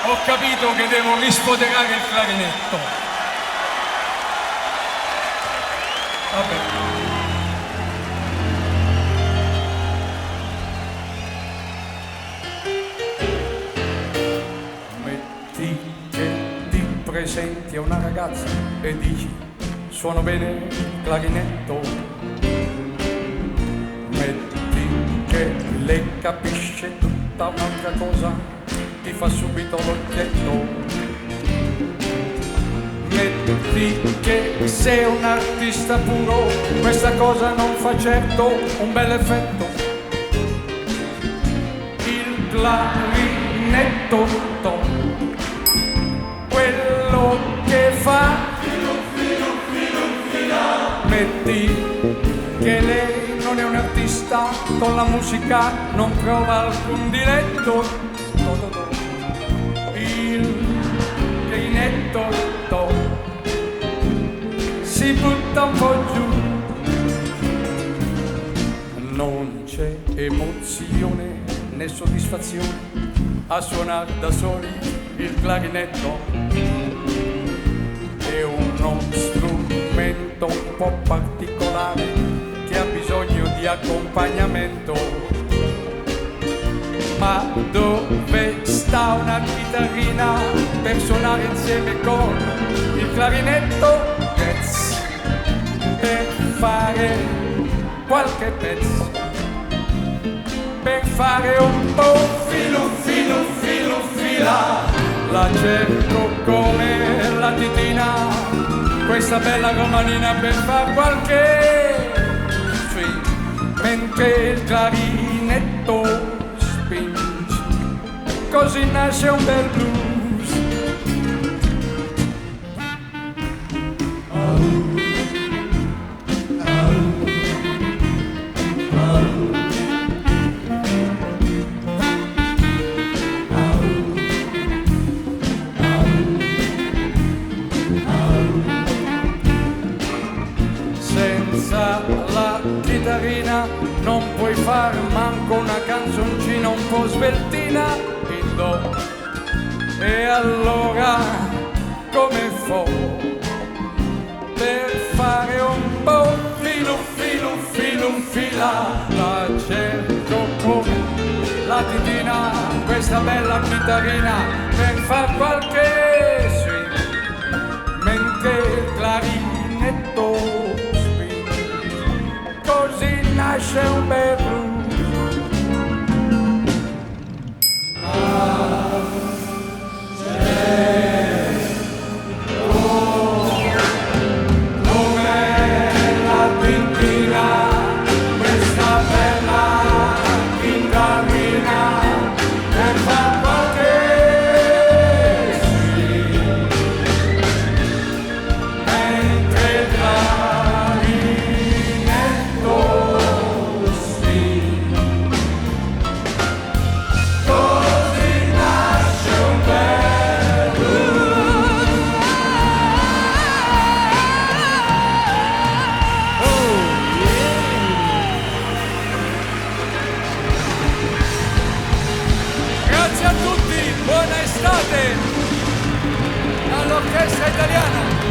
Ho capito che devo risfoderare il clarinetto. Vabbè. Metti che ti presenti a una ragazza e dici: suono bene il clarinetto. Metti che lei capisce tutta un'altra cosa, ti fa subito l'occhietto. Metti che sei un artista puro, questa cosa non fa certo un bel effetto. Il clarinetto, quello che fa. Metti che lei non è un artista, con la musica non prova alcun diletto. Il clarinetto si butta un po' giù, non c'è emozione né soddisfazione a suonare da soli il clarinetto. È uno strumento un po' particolare che ha bisogno di accompagnamento. Ma dove sta una chitarrina per suonare insieme con il clarinetto? Per fare qualche pezzo, per fare un po' fila, la cerco come la titina, questa bella romanina, per far qualche swing, mentre il clarinetto così nasce un bel blues. Senza la chitarrina non puoi fare manco una canzoncina un po' sveltina. E allora come fo per fare un po' fila, la cerco come la titina, questa bella chitarrina, per far qualche swing, mentre il clarinetto spinge, così nasce un bel blues. Buona estate all'orchestra italiana.